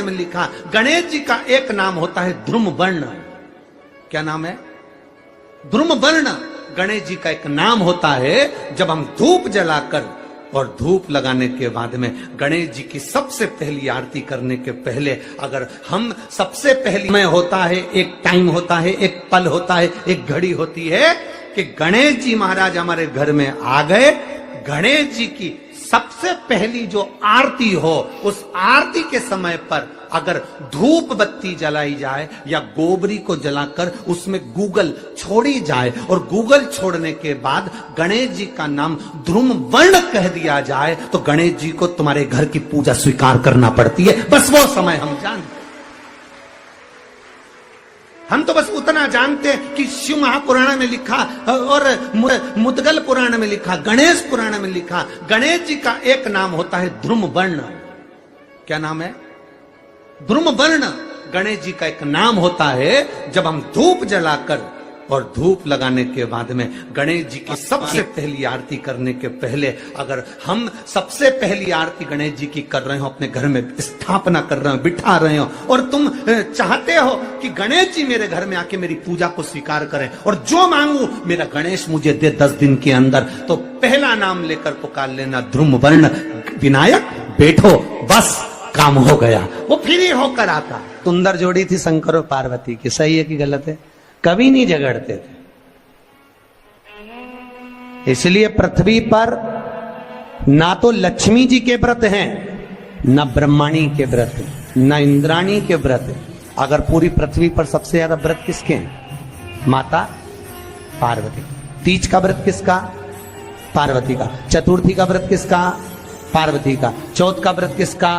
में लिखा, गणेश जी का एक नाम होता है ध्रुम वर्ण। क्या नाम है? ध्रुम वर्ण गणेश जी का एक नाम होता है। जब हम धूप जलाकर और धूप लगाने के बाद में गणेश जी की सबसे पहली आरती करने के पहले अगर हम सबसे पहली में होता है, एक टाइम होता है, एक पल होता है, एक घड़ी होती है कि गणेश जी महाराज हमारे घर में आ गए। गणेश जी की सबसे पहली जो आरती हो, उस आरती के समय पर अगर धूप बत्ती जलाई जाए या गोबरी को जलाकर उसमें गूगल छोड़ी जाए और गूगल छोड़ने के बाद गणेश जी का नाम ध्रुम वर्ण कह दिया जाए तो गणेश जी को तुम्हारे घर की पूजा स्वीकार करना पड़ती है। बस वो समय हम जानते। हम तो बस उतना जानते हैं कि शिव महापुराण में लिखा और मुद्गल पुराण में लिखा, गणेश पुराण में लिखा, गणेश जी का एक नाम होता है ध्रुम वर्ण। क्या नाम है? ध्रुम वर्ण गणेश जी का एक नाम होता है। जब हम धूप जलाकर और धूप लगाने के बाद में गणेश जी की सबसे पहली आरती करने के पहले अगर हम सबसे पहली आरती गणेश जी की कर रहे हो, अपने घर में स्थापना कर रहे हो, बिठा रहे हो और तुम चाहते हो कि गणेश जी मेरे घर में आके मेरी पूजा को स्वीकार करें और जो मांगू मेरा गणेश मुझे दे 10 दिन के अंदर, तो पहला नाम लेकर पुकार लेना ध्रुम वर्ण विनायक, बैठो, बस काम हो गया। वो फिर ही होकर आता। सुंदर जोड़ी थी शंकर और पार्वती की, सही है कि गलत है? कभी नहीं झगड़ते थे। इसलिए पृथ्वी पर ना तो लक्ष्मी जी के व्रत हैं, ना ब्रह्माणी के व्रत, ना इंद्राणी के व्रत। अगर पूरी पृथ्वी पर सबसे ज्यादा व्रत किसके हैं? माता पार्वती। तीज का व्रत किसका? पार्वती का। चतुर्थी का व्रत किसका? पार्वती का। चौथ का व्रत किसका?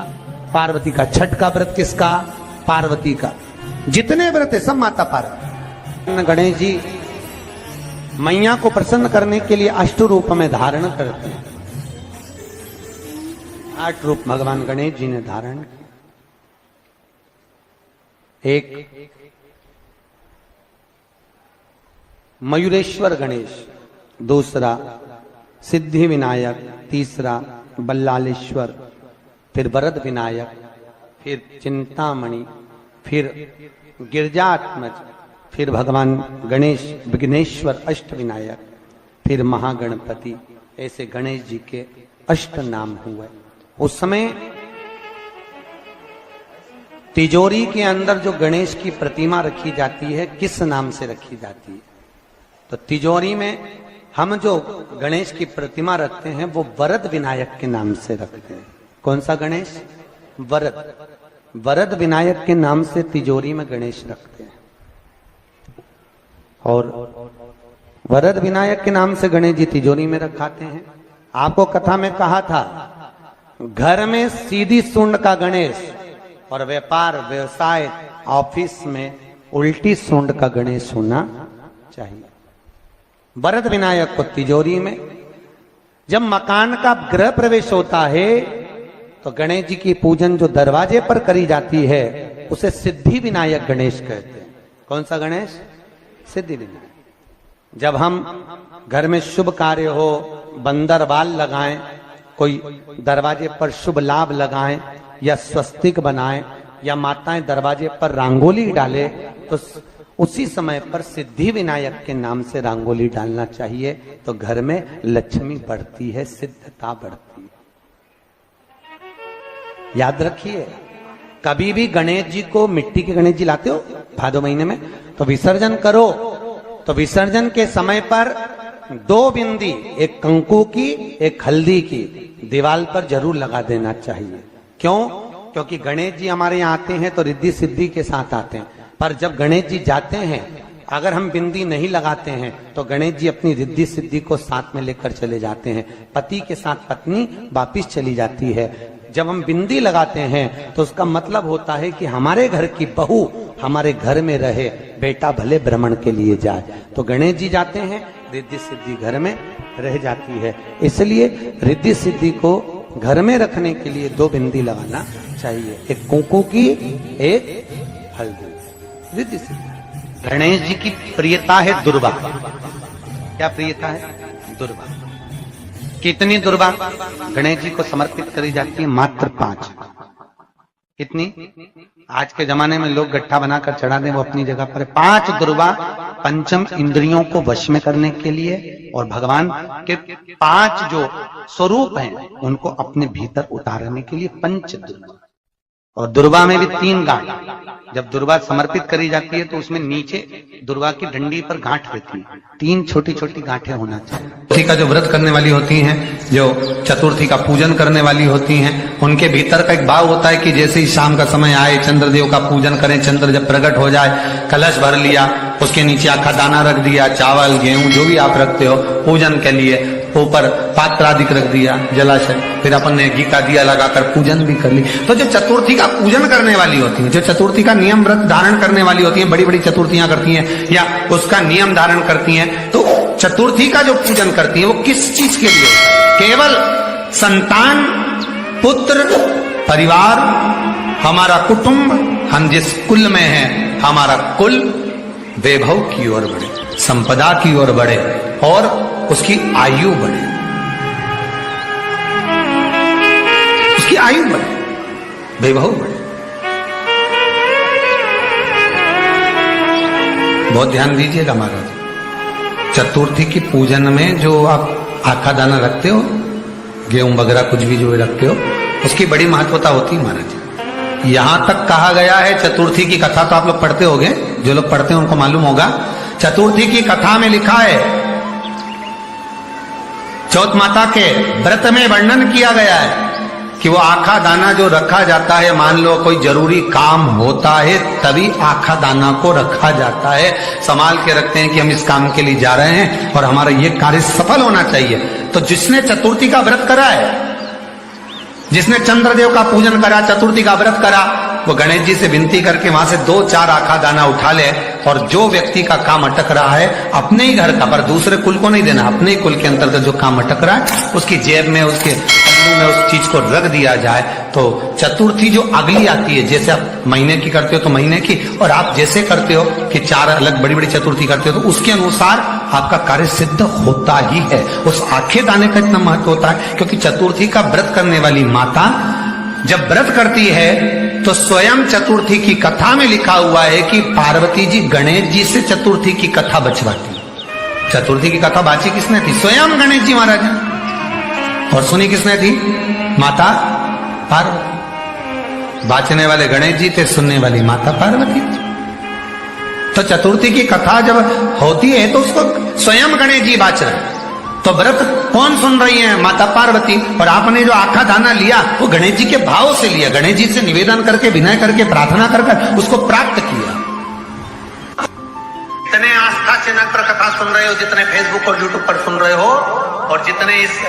पार्वती का। छठ का व्रत किसका? पार्वती का। जितने व्रत है सब माता पार्वती। गणेश जी मैया को प्रसन्न करने के लिए 8 रूप में धारण करते हैं। 8 रूप भगवान गणेश जी ने धारण किए। एक मयूरेश्वर गणेश, दूसरा सिद्धि विनायक, तीसरा बल्लालेश्वर, फिर वरद विनायक, फिर चिंतामणि, फिर गिरजात्मज, फिर भगवान गणेश विघ्नेश्वर अष्ट विनायक, फिर महागणपति। ऐसे गणेश जी के 8 नाम हुए। उस समय तिजोरी के अंदर जो गणेश की प्रतिमा रखी जाती है, किस नाम से रखी जाती है? तो तिजोरी में हम जो गणेश की प्रतिमा रखते हैं वो वरद विनायक के नाम से रखते हैं। कौन सा गणेश? वरद। वरद विनायक के नाम से तिजोरी में गणेश रखते हैं। और वरद विनायक के नाम से गणेश जी तिजोरी में रखाते हैं। आपको कथा में कहा था, घर में सीधी सूंड का गणेश और व्यापार व्यवसाय ऑफिस में उल्टी सूंड का गणेश होना चाहिए। वरद विनायक को तिजोरी में। जब मकान का गृह प्रवेश होता है तो गणेश जी की पूजन जो दरवाजे पर करी जाती है उसे सिद्धि विनायक गणेश कहते हैं। कौन सा गणेश? सिद्धि विनायक। जब हम घर में शुभ कार्य हो, बंदर बाल लगाएं, कोई दरवाजे पर शुभ लाभ लगाएं या स्वस्तिक बनाएं या माताएं दरवाजे पर रंगोली डाले, तो उसी समय पर सिद्धि विनायक के नाम से रंगोली डालना चाहिए। तो घर में लक्ष्मी बढ़ती है, सिद्धता बढ़ती है। याद रखिए, कभी भी गणेश जी को, मिट्टी के गणेश जी लाते हो भादो महीने में, तो विसर्जन करो तो विसर्जन के समय पर 2 बिंदी, एक कंकु की, एक हल्दी की, दीवार पर जरूर लगा देना चाहिए। क्यों? क्योंकि गणेश जी हमारे यहाँ आते हैं तो रिद्धि सिद्धि के साथ आते हैं, पर जब गणेश जी जाते हैं अगर हम बिंदी नहीं लगाते हैं तो गणेश जी अपनी रिद्धि सिद्धि को साथ में लेकर चले जाते हैं। पति के साथ पत्नी वापिस चली जाती है। जब हम बिंदी लगाते हैं तो उसका मतलब होता है कि हमारे घर की बहू हमारे घर में रहे, बेटा भले भ्रमण के लिए जाए। तो गणेश जी जाते हैं, रिद्धि सिद्धि घर में रह जाती है। इसलिए रिद्धि सिद्धि को घर में रखने के लिए 2 बिंदी लगाना चाहिए, एक कुंकू की, एक हल्दी। रिद्धि सिद्धि। गणेश जी की प्रियता है दुर्वा। क्या प्रियता है? दुर्वा। कितनी दुर्वा गणेश जी को समर्पित करी जाती है? मात्र 5। कितनी? आज के जमाने में लोग गट्ठा बनाकर चढ़ा दें, वो अपनी जगह पर 5 दुर्वा पंचम इंद्रियों को वश में करने के लिए और भगवान के 5 जो स्वरूप हैं उनको अपने भीतर उतारने के लिए पंच दुर्वा। और दुर्वा में भी 3 गांठ। जब दुर्वा समर्पित करी जाती है तो उसमें नीचे दुर्वा की डंडी पर गांठ रहती है, 3 छोटी छोटी गांठें होना चाहिए। चतुर्थी का जो व्रत करने वाली होती हैं, जो चतुर्थी का पूजन करने वाली होती हैं, उनके भीतर का एक भाव होता है कि जैसे ही शाम का समय आए चंद्रदेव का पूजन करें, चंद्र जब प्रकट हो जाए, कलश भर लिया, उसके नीचे आखा दाना रख दिया, चावल गेहूं जो भी आप रखते हो पूजन के लिए, ऊपर पात्र आदि रख दिया, जलाशय, फिर अपन ने घी का दिया लगाकर पूजन भी कर ली। तो जो चतुर्थी का पूजन करने वाली होती है, जो चतुर्थी का नियम व्रत धारण करने वाली होती है, बड़ी बड़ी चतुर्थियां करती हैं या उसका नियम धारण करती हैं, तो चतुर्थी का जो पूजन करती है वो किस चीज के लिए? केवल संतान, पुत्र, परिवार, हमारा कुटुंब, हम जिस कुल में हैं, हमारा कुल वैभव की ओर बढ़े, संपदा की ओर बढ़े और उसकी आयु बढ़े, उसकी आयु बढ़े, वैभव बढ़े। बहुत ध्यान दीजिएगा महाराज, चतुर्थी की पूजन में जो आप आखा दाना रखते हो, गेहूं वगैरह कुछ भी जो रखते हो, उसकी बड़ी महत्वता होती है महाराज। यहां तक कहा गया है, चतुर्थी की कथा तो आप लोग पढ़ते होंगे, जो लोग पढ़ते हैं उनको मालूम होगा, चतुर्थी की कथा में लिखा है, चौथ माता के व्रत में वर्णन किया गया है कि वो आखा दाना जो रखा जाता है, मान लो कोई जरूरी काम होता है तभी आखा दाना को रखा जाता है, संभाल के रखते हैं कि हम इस काम के लिए जा रहे हैं और हमारा ये कार्य सफल होना चाहिए। तो जिसने चतुर्थी का व्रत करा है, जिसने चंद्रदेव का पूजन करा, चतुर्थी का व्रत करा, वो गणेश जी से विनती करके वहां से 2-4 आखा दाना उठा ले और जो व्यक्ति का काम अटक रहा है अपने ही घर का, पर दूसरे कुल को नहीं देना, अपने ही कुल के अंतर्गत जो काम अटक रहा है उसकी जेब में, उसके पल्लू में उस चीज को रख दिया जाए। तो चतुर्थी जो अगली आती है, जैसे आप महीने की करते हो तो महीने की, और आप जैसे करते हो कि 4 अलग बड़ी बड़ी चतुर्थी करते हो तो उसके अनुसार आपका कार्य सिद्ध होता ही है। उस आखे दाने का इतना महत्व होता है क्योंकि चतुर्थी का व्रत करने वाली माता जब व्रत करती है तो स्वयं चतुर्थी की कथा में लिखा हुआ है कि पार्वती जी गणेश जी से चतुर्थी की कथा बचवाती। चतुर्थी की कथा बाची किसने थी? स्वयं गणेश जी महाराज। और सुनी किसने थी? माता पार्वती। बाचने वाले गणेश जी थे, सुनने वाली माता पार्वती। तो चतुर्थी की कथा जब होती है तो उसको स्वयं गणेश जी बाच रहे। तो व्रत कौन सुन रही है? माता पार्वती। और आपने जो आखा दाना लिया वो गणेश जी के भाव से लिया, गणेश जी से निवेदन करके, विनय करके, प्रार्थना कर उसको प्राप्त किया। जितने आस्था चैनल पर कथा सुन रहे हो, जितने फेसबुक और यूट्यूब पर सुन रहे हो, और जितने इस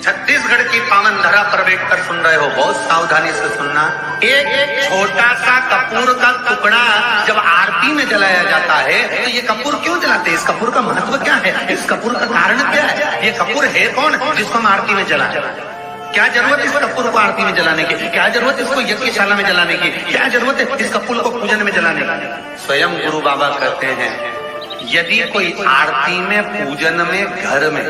छत्तीसगढ़ की पावन धरा पर बैठकर सुन रहे हो, बहुत सावधानी से सुनना। एक छोटा सा कपूर का टुकड़ा जब आरती में जलाया जाता है तो ये कपूर क्यों जलाते हैं? इस कपूर का महत्व क्या है? इस कपूर का कारण क्या है? ये कपूर है कौन जिसको हम आरती में जलाते हैं? क्या जरूरत इस कपूर को आरती में जलाने की? क्या जरूरत इसको यज्ञशाला में जलाने की? क्या जरूरत है इस कपूर को पूजन में जलाने की? स्वयं गुरु बाबा कहते हैं, यदि कोई आरती में, पूजन में, घर में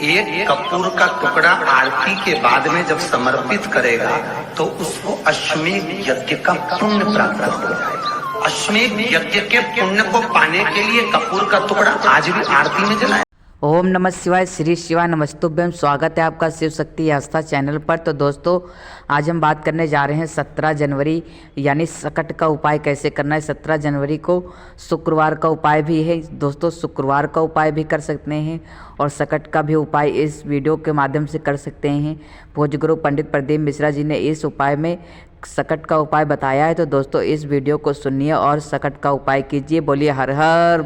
एक कपूर का टुकड़ा आरती के बाद में जब समर्पित करेगा तो उसको अश्वमेध यज्ञ का पुण्य प्राप्त हो जाएगा। अश्वमेध यज्ञ के पुण्य को पाने के लिए कपूर का टुकड़ा आज भी आरती में जलाए। ओम नमः शिवाय, श्री शिवाय नमस्तुभ्यम। स्वागत है आपका शिव शक्ति आस्था चैनल पर। तो दोस्तों, आज हम बात करने जा रहे हैं 17 जनवरी यानी सकट का उपाय कैसे करना है। 17 जनवरी को शुक्रवार का उपाय भी है दोस्तों, शुक्रवार का उपाय भी कर सकते हैं और सकट का भी उपाय इस वीडियो के माध्यम से कर सकते हैं। भोजगुरु पंडित प्रदीप मिश्रा जी ने इस उपाय में सकट का उपाय बताया है। तो दोस्तों, इस वीडियो को सुनिए और सकट का उपाय कीजिए। बोलिए हर हर